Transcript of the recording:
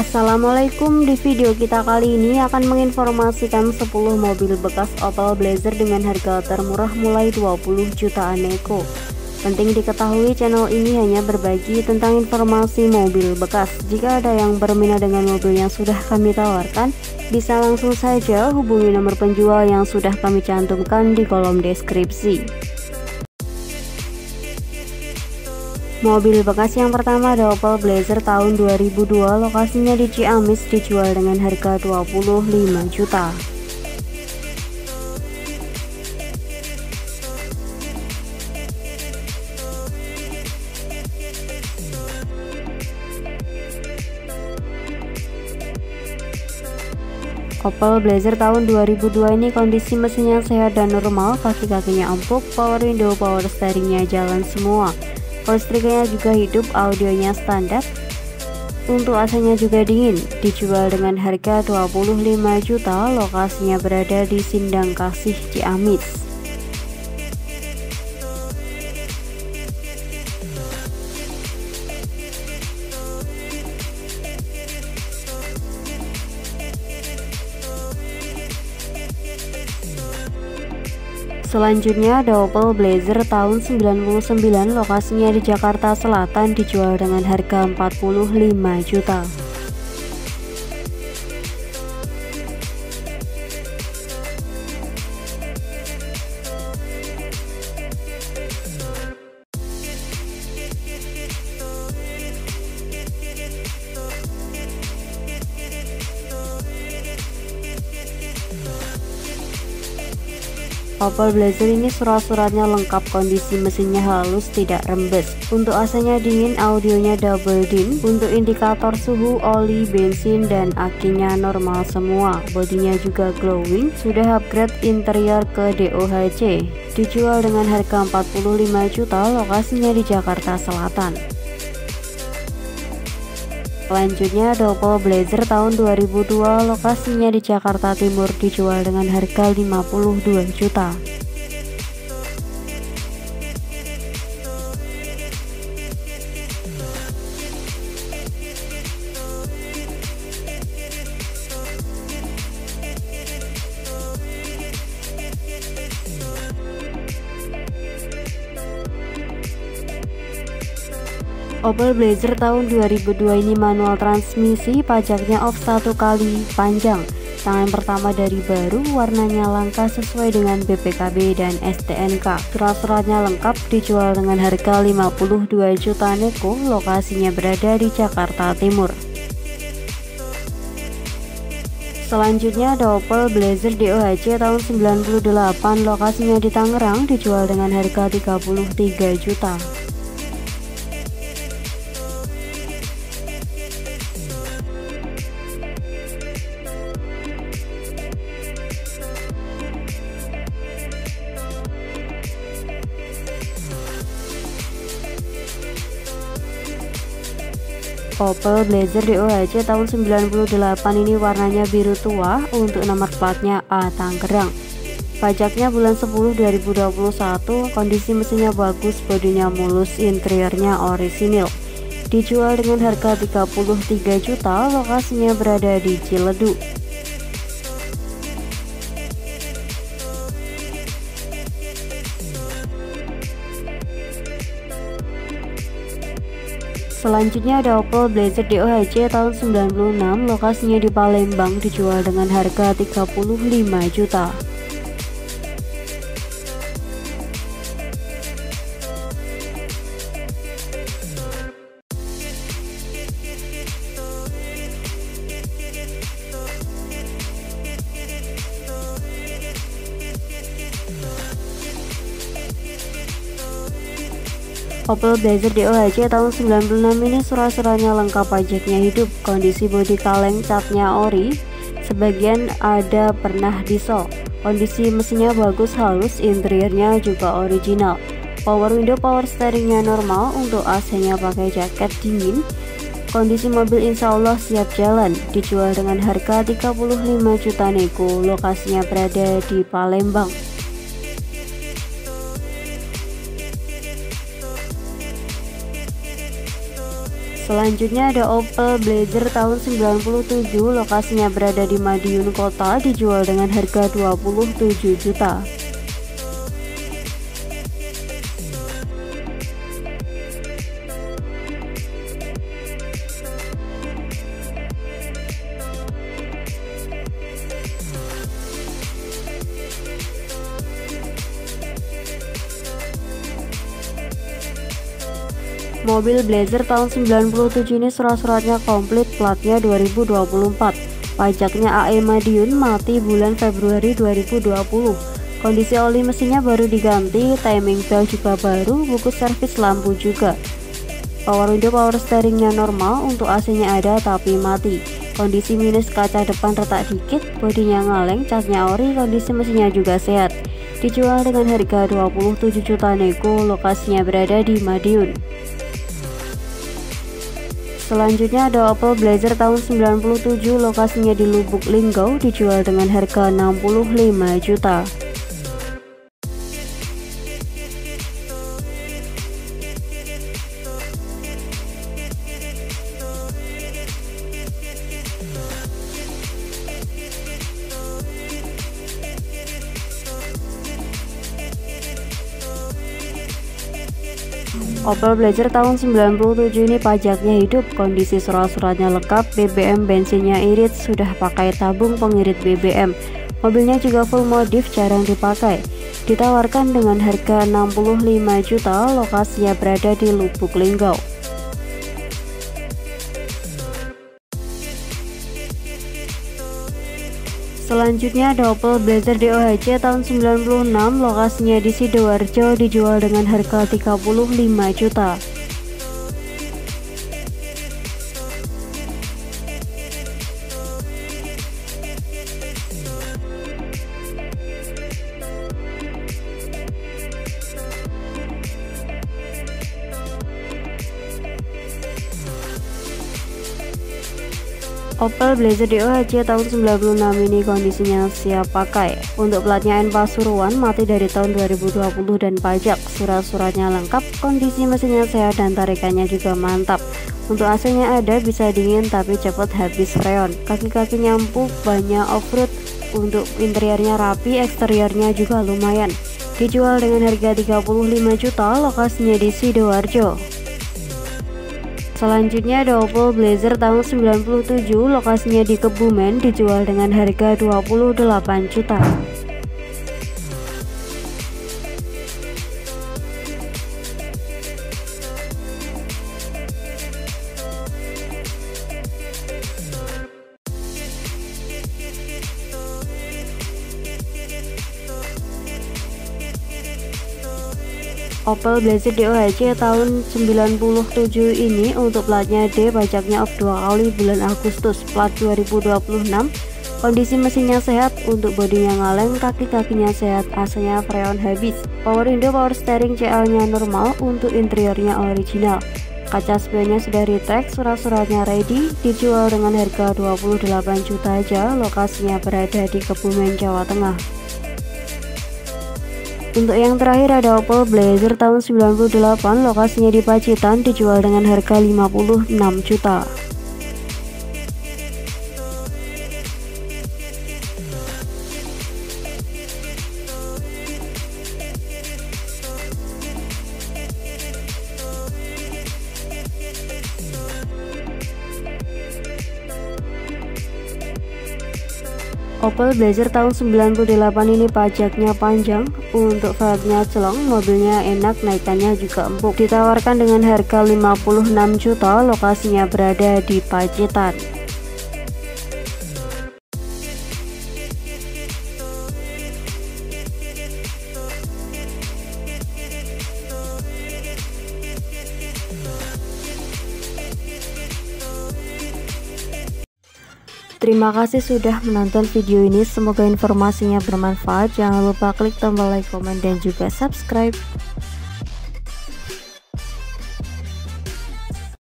Assalamualaikum, di video kita kali ini akan menginformasikan 10 mobil bekas Opel Blazer dengan harga termurah mulai 20 jutaan neko. Penting diketahui channel ini hanya berbagi tentang informasi mobil bekas. Jika ada yang berminat dengan mobil yang sudah kami tawarkan, bisa langsung saja hubungi nomor penjual yang sudah kami cantumkan di kolom deskripsi. Mobil bekas yang pertama ada Opel Blazer tahun 2002, lokasinya di Ciamis, dijual dengan harga 25 juta. Opel Blazer tahun 2002 ini kondisi mesinnya sehat dan normal, kaki-kakinya empuk, power window, power steeringnya jalan semua. Listriknya juga hidup, audionya standar. Untuk AC-nya juga dingin, dijual dengan harga 25 juta, lokasinya berada di Sindang Kasih, Ciamis. Selanjutnya ada Opel Blazer tahun 99, lokasinya di Jakarta Selatan, dijual dengan harga 45 juta. Opel Blazer ini surat-suratnya lengkap, kondisi mesinnya halus, tidak rembes. Untuk AC-nya dingin, audionya double din. Untuk indikator suhu, oli, bensin, dan akinya normal semua. Bodinya juga glowing, sudah upgrade interior ke DOHC. Dijual dengan harga 45 juta, lokasinya di Jakarta Selatan. Selanjutnya ada Opel Blazer tahun 2002, lokasinya di Jakarta Timur, dijual dengan harga 52 juta. Opel Blazer tahun 2002 ini manual transmisi, pajaknya off 1 kali panjang. Tangan pertama dari baru, warnanya langka sesuai dengan BPKB dan STNK. Surat-suratnya lengkap, dijual dengan harga 52 juta neko, lokasinya berada di Jakarta Timur. Selanjutnya ada Opel Blazer DOHC tahun 98, lokasinya di Tangerang, dijual dengan harga 33 juta. Opel Blazer DOHC tahun 98 ini warnanya biru tua, untuk nomor platnya A Tangerang. Pajaknya bulan 10 2021, kondisi mesinnya bagus, bodinya mulus, interiornya orisinil. Dijual dengan harga 33 juta, lokasinya berada di Ciledug. Selanjutnya ada Opel Blazer DOHC tahun 96, lokasinya di Palembang, dijual dengan harga 35 juta. Opel Blazer DOHC tahun 96 ini surat-suratnya lengkap, pajaknya hidup, kondisi bodi kaleng, catnya ori, sebagian ada pernah diesel. Kondisi mesinnya bagus, halus, interiornya juga original. Power window, power steeringnya normal. Untuk AC-nya pakai jaket dingin. Kondisi mobil insya Allah siap jalan, dijual dengan harga 35 juta neko, lokasinya berada di Palembang. Selanjutnya ada Opel Blazer tahun 97, lokasinya berada di Madiun Kota, dijual dengan harga 27 juta. Mobil Blazer tahun 97 ini surat-suratnya komplit, platnya 2024. Pajaknya AE Madiun, mati bulan Februari 2020. Kondisi oli mesinnya baru diganti, timing belt juga baru, buku servis lampu juga. Power window, power steeringnya normal, untuk AC-nya ada tapi mati. Kondisi minus kaca depan retak dikit, bodinya ngaleng, catnya ori, kondisi mesinnya juga sehat. Dijual dengan harga 27 juta nego, lokasinya berada di Madiun. Selanjutnya ada Opel Blazer tahun 97, lokasinya di Lubuk Linggau, dijual dengan harga 65 juta. Opel Blazer tahun 97 ini pajaknya hidup, kondisi surat-suratnya lengkap, BBM bensinnya irit, sudah pakai tabung pengirit BBM. Mobilnya juga full modif, jarang dipakai. Ditawarkan dengan harga 65 juta, lokasinya berada di Lubuk Linggau. Selanjutnya ada Opel Blazer DOHC tahun 96, lokasinya di Sidoarjo, dijual dengan harga 35 juta. Opel Blazer DOHC tahun 96 ini kondisinya siap pakai. Untuk platnya N Pasuruan, mati dari tahun 2020 dan pajak. Surat-suratnya lengkap, kondisi mesinnya sehat dan tarikannya juga mantap. Untuk AC-nya ada, bisa dingin tapi cepat habis freon. Kaki-kakinya empuk, banyak off-road. Untuk interiornya rapi, eksteriornya juga lumayan. Dijual dengan harga 35 juta, lokasinya di Sidoarjo. Selanjutnya ada Opel Blazer tahun 97, lokasinya di Kebumen, dijual dengan harga 28 juta. Opel Blazer DOHC tahun 97 ini untuk platnya D, pajaknya off 2 kali bulan Agustus, plat 2026. Kondisi mesinnya sehat, untuk bodinya ngaleng, kaki-kakinya sehat, AC-nya freon habis. Power window, power steering CL-nya normal, untuk interiornya original. Kaca spionnya sudah retract, surat-suratnya ready, dijual dengan harga 28 juta aja, lokasinya berada di Kebumen, Jawa Tengah. Untuk yang terakhir ada Opel Blazer tahun 98, lokasinya di Pacitan, dijual dengan harga 56 juta. Opel Blazer tahun 98 ini pajaknya panjang, untuk velgnya celong, mobilnya enak, naikannya juga empuk. Ditawarkan dengan harga 56 juta, lokasinya berada di Pacitan. Terima kasih sudah menonton video ini, semoga informasinya bermanfaat. Jangan lupa klik tombol like, komen, dan juga subscribe.